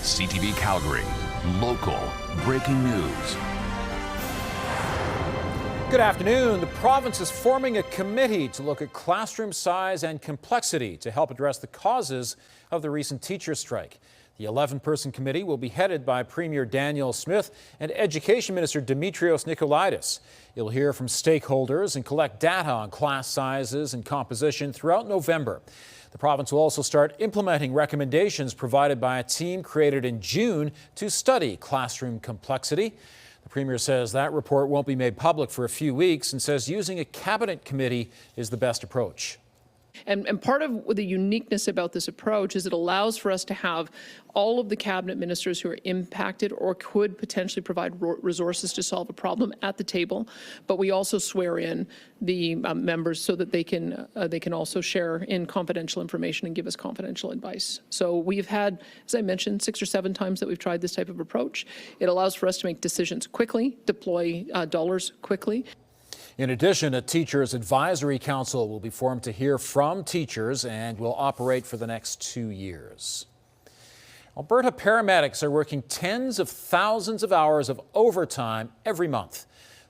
CTV Calgary, local breaking news. Good afternoon. The province is forming a committee to look at classroom size and complexity to help address the causes of the recent teacher strike. The 11-person committee will be headed by Premier Daniel Smith and Education Minister Dimitrios Nikolaidis. You'll hear from stakeholders and collect data on class sizes and composition throughout November. The province will also start implementing recommendations provided by a team created in June to study classroom complexity. The Premier says that report won't be made public for a few weeks and says using a cabinet committee is the best approach. And part of the uniqueness about this approach is it allows for us to have all of the cabinet ministers who are impacted or could potentially provide resources to solve a problem at the table. But we also swear in the members so that they can also share in confidential information and give us confidential advice. So we've had, as I mentioned, 6 or 7 times that we've tried this type of approach. It allows for us to make decisions quickly, deploy dollars quickly. In addition, a Teachers Advisory Council will be formed to hear from teachers and will operate for the next 2 years. Alberta paramedics are working tens of thousands of hours of overtime every month.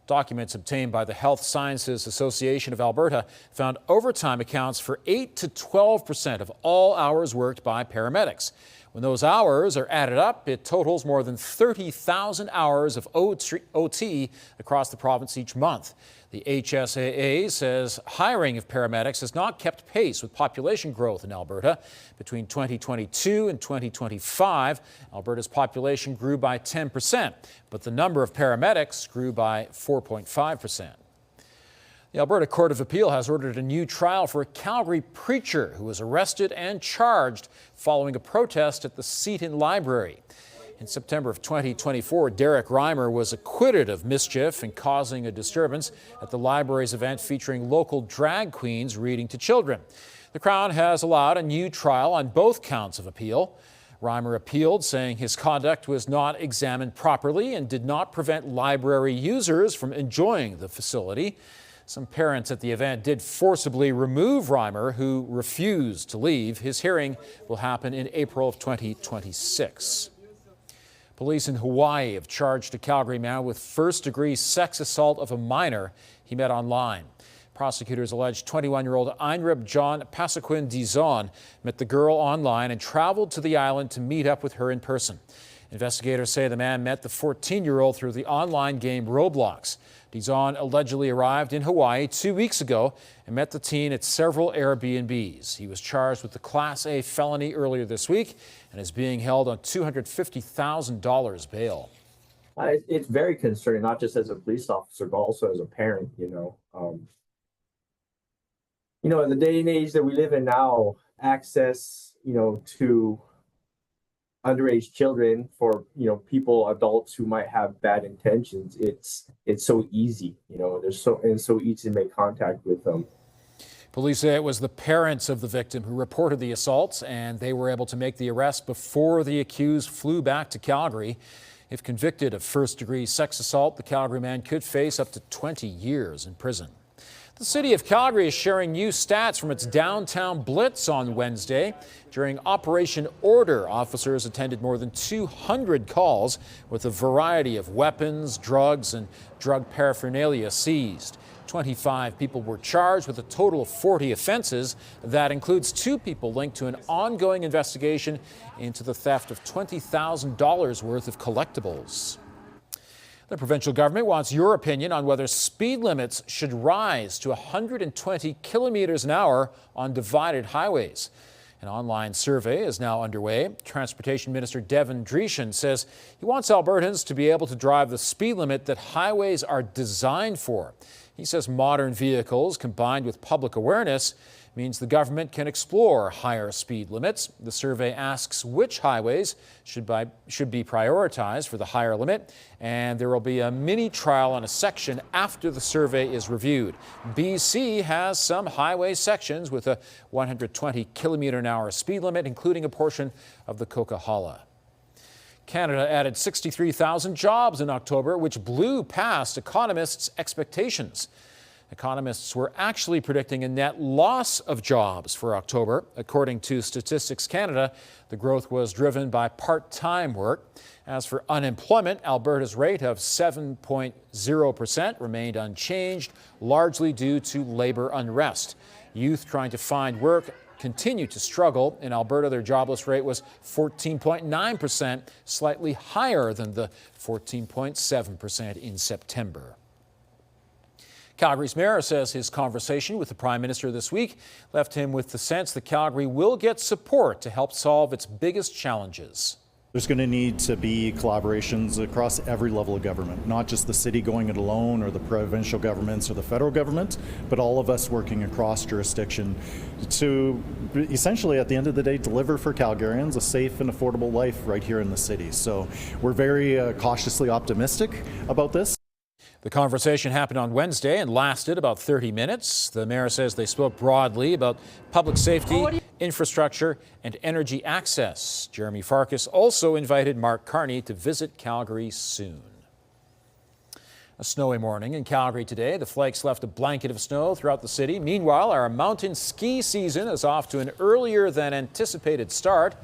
Documents obtained by the Health Sciences Association of Alberta found overtime accounts for 8 to 12% of all hours worked by paramedics. When those hours are added up, it totals more than 30,000 hours of OT across the province each month. The HSAA says hiring of paramedics has not kept pace with population growth in Alberta. Between 2022 and 2025, Alberta's population grew by 10%, but the number of paramedics grew by 4.5%. The Alberta Court of Appeal has ordered a new trial for a Calgary preacher who was arrested and charged following a protest at the Seton Library. In September of 2024, Derek Reimer was acquitted of mischief and causing a disturbance at the library's event featuring local drag queens reading to children. The Crown has allowed a new trial on both counts of appeal. Reimer appealed, saying his conduct was not examined properly and did not prevent library users from enjoying the facility. Some parents at the event did forcibly remove Reimer, who refused to leave. His hearing will happen in April of 2026. Police in Hawaii have charged a Calgary man with first-degree sex assault of a minor he met online. Prosecutors allege 21-year-old Einrib John Pasaquin Dizon met the girl online and traveled to the island to meet up with her in person. Investigators say the man met the 14-year-old through the online game Roblox. Dizon allegedly arrived in Hawaii 2 weeks ago and met the teen at several Airbnbs. He was charged with the Class A felony earlier this week and is being held on $250,000 bail. It's very concerning, not just as a police officer, but also as a parent, in the day and age that we live in now, access, to underage children for adults who might have bad intentions, it's so easy, there's so easy to make contact with them. Police say it was the parents of the victim who reported the assaults, and they were able to make the arrest before the accused flew back to Calgary. If convicted of first-degree sex assault, the Calgary man could face up to 20 years in prison. The city of Calgary is sharing new stats from its downtown blitz on Wednesday. During Operation Order, officers attended more than 200 calls with a variety of weapons, drugs, and drug paraphernalia seized. 25 people were charged with a total of 40 offenses. That includes 2 people linked to an ongoing investigation into the theft of $20,000 worth of collectibles. The provincial government wants your opinion on whether speed limits should rise to 120 kilometers an hour on divided highways. An online survey is now underway. Transportation Minister Devin Dreeshen says he wants Albertans to be able to drive the speed limit that highways are designed for. He says modern vehicles combined with public awareness means the government can explore higher speed limits. The survey asks which highways should be prioritized for the higher limit, and there will be a mini trial on a section after the survey is reviewed. BC has some highway sections with a 120 kilometer an hour speed limit, including a portion of the Coquihalla. Canada added 63,000 jobs in October, which blew past economists' expectations. Economists were actually predicting a net loss of jobs for October. According to Statistics Canada, the growth was driven by part-time work. As for unemployment, Alberta's rate of 7.0% remained unchanged, largely due to labor unrest. Youth trying to find work continue to struggle. In Alberta, their jobless rate was 14.9%, slightly higher than the 14.7% in September. Calgary's mayor says his conversation with the Prime Minister this week left him with the sense that Calgary will get support to help solve its biggest challenges. There's going to need to be collaborations across every level of government, not just the city going it alone or the provincial governments or the federal government, but all of us working across jurisdiction to essentially, at the end of the day, deliver for Calgarians a safe and affordable life right here in the city. So we're very cautiously optimistic about this. The conversation happened on Wednesday and lasted about 30 minutes. The mayor says they spoke broadly about public safety, infrastructure, and energy access. Jeremy Farkas also invited Mark Carney to visit Calgary soon. A snowy morning in Calgary today. The flakes left a blanket of snow throughout the city. Meanwhile, our mountain ski season is off to an earlier than anticipated start.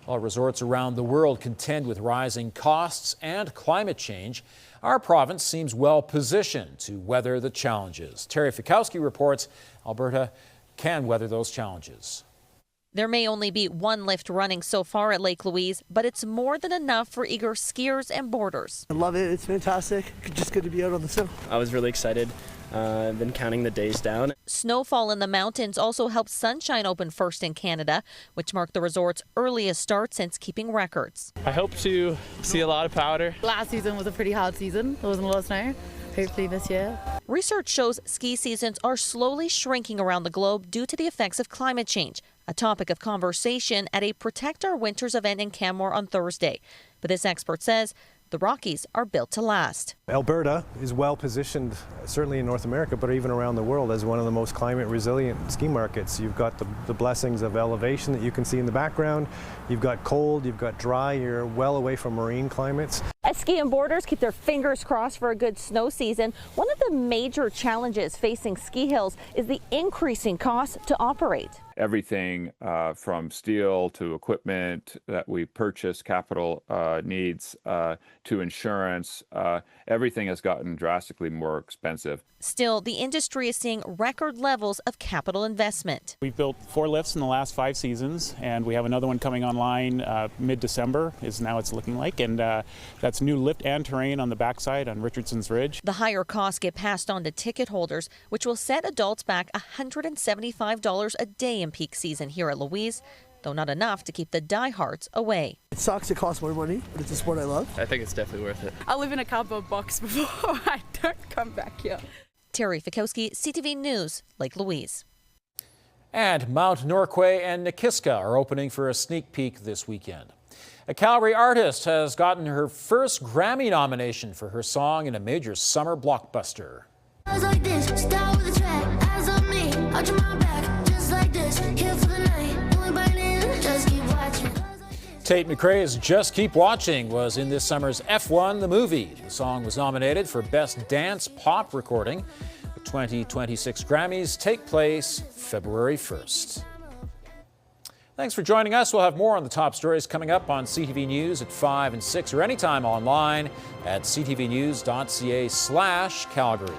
While resorts around the world contend with rising costs and climate change, our province seems well positioned to weather the challenges. Terry Fikowski reports Alberta can weather those challenges. There may only be one lift running so far at Lake Louise, but it's more than enough for eager skiers and boarders. I love it. It's fantastic. Just good to be out on the snow. I was really excited. I've been counting the days down. Snowfall in the mountains also helped Sunshine open first in Canada, which marked the resort's earliest start since keeping records. I hope to see a lot of powder. Last season was a pretty hot season. There wasn't a lot of snow. Hopefully this year. Research shows ski seasons are slowly shrinking around the globe due to the effects of climate change, a topic of conversation at a Protect Our Winters event in Canmore on Thursday. But this expert says the Rockies are built to last. Alberta is well positioned, certainly in North America, but even around the world, as one of the most climate resilient ski markets. You've got the blessings of elevation that you can see in the background. You've got cold, you've got dry, you're well away from marine climates. As ski and boarders keep their fingers crossed for a good snow season, one of the major challenges facing ski hills is the increasing cost to operate. Everything from steel to equipment that we purchase, capital needs, to insurance, everything has gotten drastically more expensive. Still, the industry is seeing record levels of capital investment. We've built 4 lifts in the last 5 seasons, and we have another one coming online mid-December, is now it's looking like, and that's new lift and terrain on the backside on Richardson's Ridge. The higher costs get passed on to ticket holders, which will set adults back $175 a day in peak season here at Louise, though not enough to keep the diehards away. It sucks. It costs more money, but it's a sport I love. I think it's definitely worth it. I live in a cardboard box before I don't come back here. Terry Fikowski, CTV News, Lake Louise. And Mount Norquay and Nikiska are opening for a sneak peek this weekend. A Calgary artist has gotten her first Grammy nomination for her song in a major summer blockbuster. Tate McRae's Just Keep Watching was in this summer's F1 the movie. The song was nominated for Best Dance Pop Recording. The 2026 Grammys take place February 1st. Thanks for joining us. We'll have more on the top stories coming up on CTV News at 5 and 6 or anytime online at ctvnews.ca/Calgary.